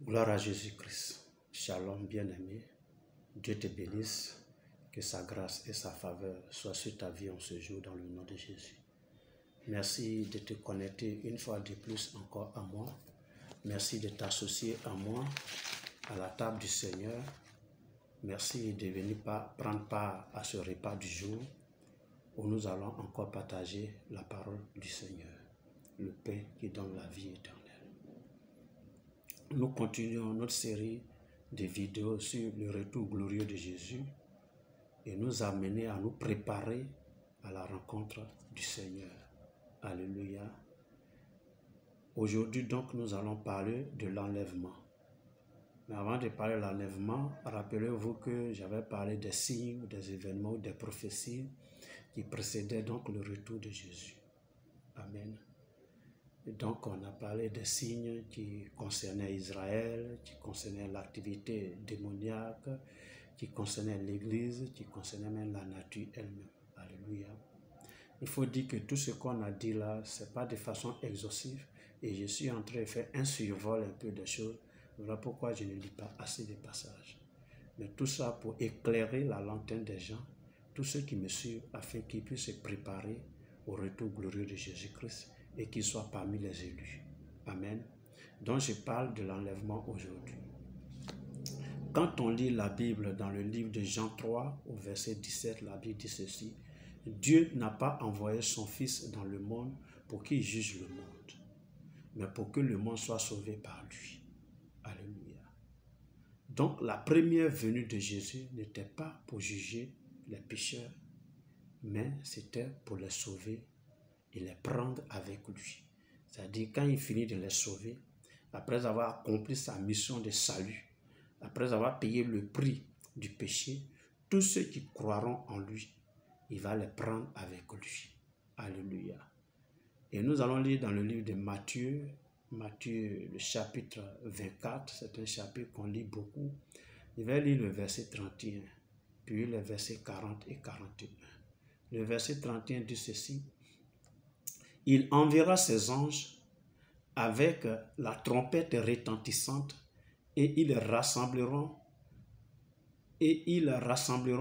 Gloire à Jésus-Christ. Shalom, bien-aimé. Dieu te bénisse. Que sa grâce et sa faveur soient sur ta vie en ce jour dans le nom de Jésus. Merci de te connecter une fois de plus encore à moi. Merci de t'associer à moi à la table du Seigneur. Merci de venir prendre part à ce repas du jour où nous allons encore partager la parole du Seigneur, le pain qui donne la vie éternelle. Nous continuons notre série de vidéos sur le retour glorieux de Jésus et nous amener à nous préparer à la rencontre du Seigneur. Alléluia. Aujourd'hui donc nous allons parler de l'enlèvement. Mais avant de parler de l'enlèvement, rappelez-vous que j'avais parlé des signes, des événements ou des prophéties qui précédaient donc le retour de Jésus. Amen. Et donc on a parlé des signes qui concernaient Israël, qui concernaient l'activité démoniaque, qui concernaient l'Église, qui concernaient même la nature elle-même. Alléluia. Il faut dire que tout ce qu'on a dit là, ce n'est pas de façon exhaustive et je suis en train de faire un survol un peu des choses. Voilà pourquoi je ne lis pas assez de passages. Mais tout ça pour éclairer la lanterne des gens, tous ceux qui me suivent, afin qu'ils puissent se préparer au retour glorieux de Jésus-Christ et qu'ils soient parmi les élus. Amen. Donc je parle de l'enlèvement aujourd'hui. Quand on lit la Bible dans le livre de Jean 3, au verset 17, la Bible dit ceci: Dieu n'a pas envoyé son Fils dans le monde pour qu'il juge le monde, mais pour que le monde soit sauvé par lui. Alléluia. Donc la première venue de Jésus n'était pas pour juger les pécheurs, mais c'était pour les sauver et les prendre avec lui. C'est-à-dire quand il finit de les sauver, après avoir accompli sa mission de salut, après avoir payé le prix du péché, tous ceux qui croiront en lui, il va les prendre avec lui. Alléluia. Et nous allons lire dans le livre de Matthieu, le chapitre 24, c'est un chapitre qu'on lit beaucoup. Je vais lire le verset 31, puis les versets 40 et 41. Le verset 31 dit ceci: Il enverra ses anges avec la trompette retentissante et ils rassembleront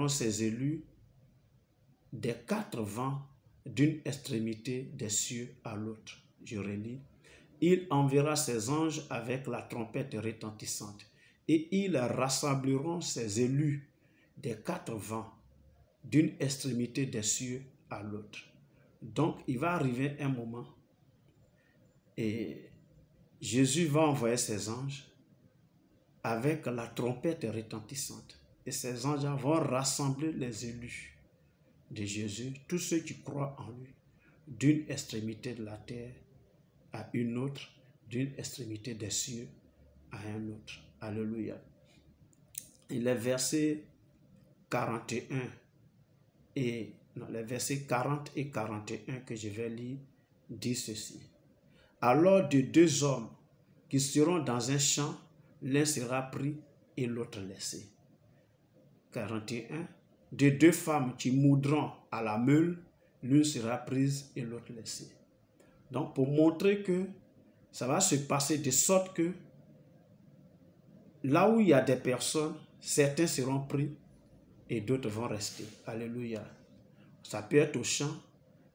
ses élus des quatre vents d'une extrémité des cieux à l'autre. Je relis. Il enverra ses anges avec la trompette retentissante et ils rassembleront ses élus des quatre vents d'une extrémité des cieux à l'autre. Donc il va arriver un moment et Jésus va envoyer ses anges avec la trompette retentissante. Et ces anges vont rassembler les élus de Jésus, tous ceux qui croient en lui, d'une extrémité de la terre à une autre, d'une extrémité des cieux à un autre. Alléluia. Et les versets 41 les versets 40 et 41 que je vais lire disent ceci: Alors de deux hommes qui seront dans un champ, l'un sera pris et l'autre laissé. 41. De deux femmes qui moudront à la meule, l'une sera prise et l'autre laissée. Donc pour montrer que ça va se passer de sorte que là où il y a des personnes, certains seront pris et d'autres vont rester. Alléluia. Ça peut être au champ,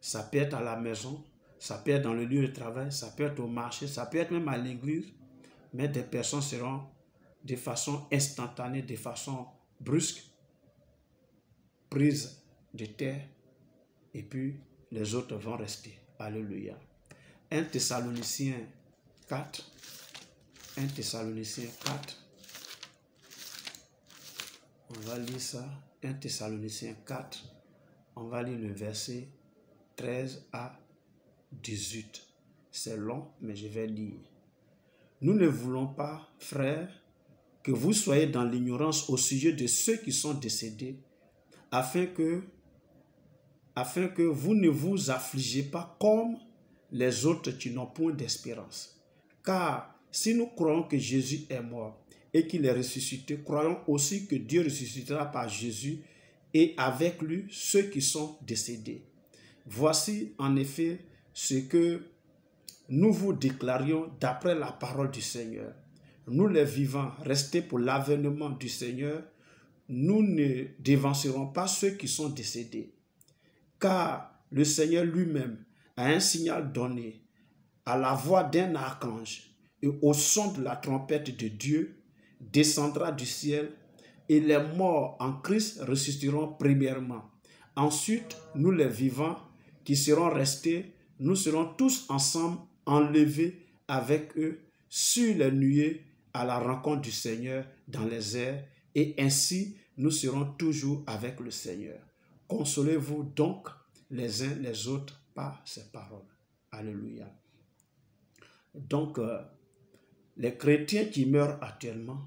ça peut être à la maison, ça peut être dans le lieu de travail, ça peut être au marché, ça peut être même à l'église, mais des personnes seront de façon instantanée, de façon brusque, prises de terre, et puis les autres vont rester. Alléluia. 1 Thessaloniciens 4. 1 Thessaloniciens 4. On va lire ça. 1 Thessaloniciens 4. On va lire le verset 13 à 18. C'est long, mais je vais lire. Nous ne voulons pas, frères, que vous soyez dans l'ignorance au sujet de ceux qui sont décédés, afin que vous ne vous affligez pas comme les autres qui n'ont point d'espérance. Car si nous croyons que Jésus est mort et qu'il est ressuscité, croyons aussi que Dieu ressuscitera par Jésus et avec lui ceux qui sont décédés. Voici en effet ce que nous vous déclarions d'après la parole du Seigneur. nous les vivants, restés pour l'avènement du Seigneur, nous ne dévancerons pas ceux qui sont décédés. Car le Seigneur lui-même a un signal donné à la voix d'un archange et au son de la trompette de Dieu, descendra du ciel et les morts en Christ ressusciteront premièrement. Ensuite, nous les vivants qui serons restés, nous serons tous ensemble enlevés avec eux sur les nuées à la rencontre du Seigneur dans les airs, et ainsi nous serons toujours avec le Seigneur. Consolez-vous donc les uns les autres par ces paroles. Alléluia. Donc, les chrétiens qui meurent actuellement,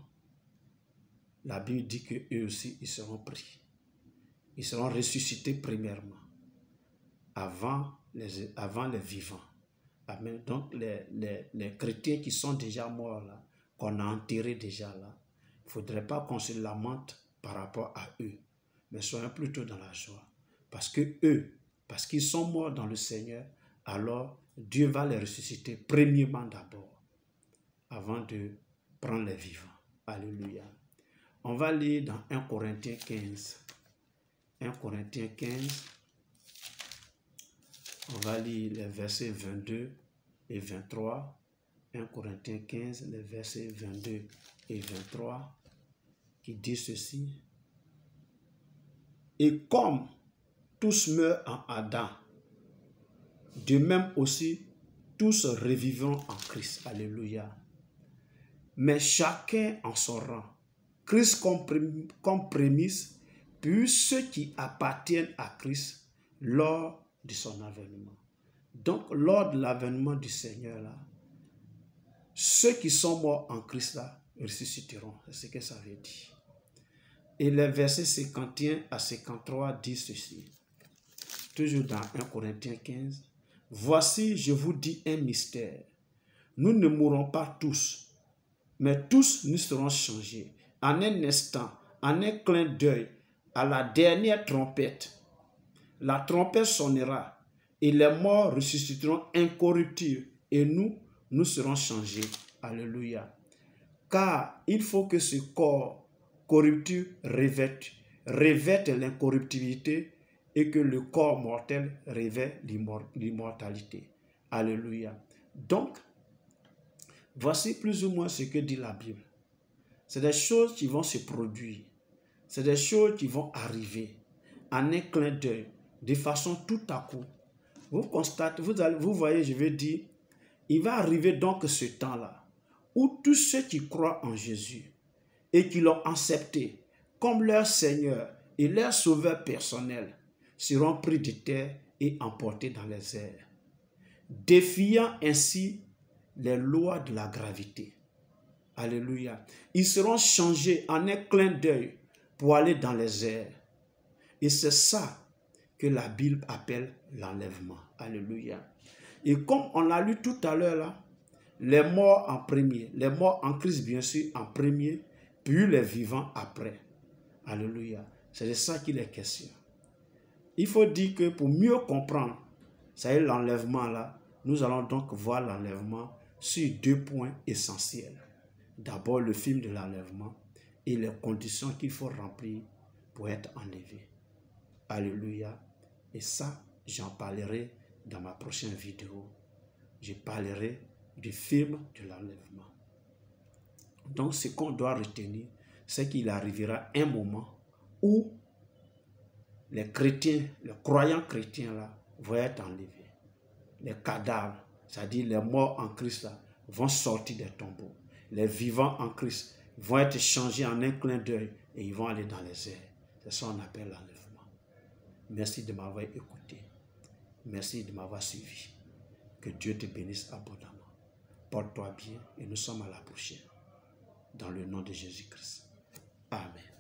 la Bible dit qu'eux aussi, ils seront pris. Ils seront ressuscités premièrement, avant les vivants. Amen. Donc, les chrétiens qui sont déjà morts là, qu'on a enterrés déjà là, il ne faudrait pas qu'on se lamente par rapport à eux, mais soyons plutôt dans la joie. Parce que eux, parce qu'ils sont morts dans le Seigneur, alors Dieu va les ressusciter premièrement d'abord, avant de prendre les vivants. Alléluia. On va lire dans 1 Corinthiens 15. 1 Corinthiens 15. On va lire les versets 22 et 23. 1 Corinthiens 15, les versets 22 et 23, qui dit ceci. Et comme tous meurent en Adam, de même aussi tous revivront en Christ. Alléluia. Mais chacun en son rang. Christ comme prémisse, puis ceux qui appartiennent à Christ lors de son avènement. Donc, lors de l'avènement du Seigneur, là, ceux qui sont morts en Christ, là, ressusciteront. C'est ce que ça veut dire. Et les versets 51 à 53 disent ceci. Toujours dans 1 Corinthiens 15. Voici, je vous dis un mystère. Nous ne mourrons pas tous, mais tous nous serons changés. En un instant, en un clin d'œil, à la dernière trompette. La trompette sonnera et les morts ressusciteront incorruptibles et nous serons changés. Alléluia. Car il faut que ce corps corruptible revête l'incorruptibilité et que le corps mortel revête l'immortalité. Alléluia. Donc, voici plus ou moins ce que dit la Bible. C'est des choses qui vont se produire. C'est des choses qui vont arriver en un clin d'œil, de façon tout à coup. Vous constatez, vous voyez, je veux dire, il va arriver donc ce temps-là où tous ceux qui croient en Jésus et qui l'ont accepté comme leur Seigneur et leur Sauveur personnel seront pris de terre et emportés dans les airs, défiant ainsi les lois de la gravité. Alléluia. Ils seront changés en un clin d'œil pour aller dans les airs. Et c'est ça que la Bible appelle l'enlèvement. Alléluia. Et comme on l'a lu tout à l'heure là, les morts en premier, les morts en Christ bien sûr en premier, puis les vivants après. Alléluia. C'est de ça qu'il est question. Il faut dire que pour mieux comprendre, ça y est l'enlèvement là, nous allons donc voir l'enlèvement sur deux points essentiels. D'abord le film de l'enlèvement et les conditions qu'il faut remplir pour être enlevé. Alléluia. Et ça, j'en parlerai dans ma prochaine vidéo. Je parlerai du film de l'enlèvement. Donc, ce qu'on doit retenir, c'est qu'il arrivera un moment où les chrétiens, les croyants chrétiens là, vont être enlevés. Les cadavres, c'est-à-dire les morts en Christ là, vont sortir des tombeaux. Les vivants en Christ vont être changés en un clin d'œil et ils vont aller dans les airs. C'est ça qu'on appelle l'enlèvement. Merci de m'avoir écouté. Merci de m'avoir suivi. Que Dieu te bénisse abondamment. Porte-toi bien et nous sommes à la prochaine. Dans le nom de Jésus-Christ. Amen.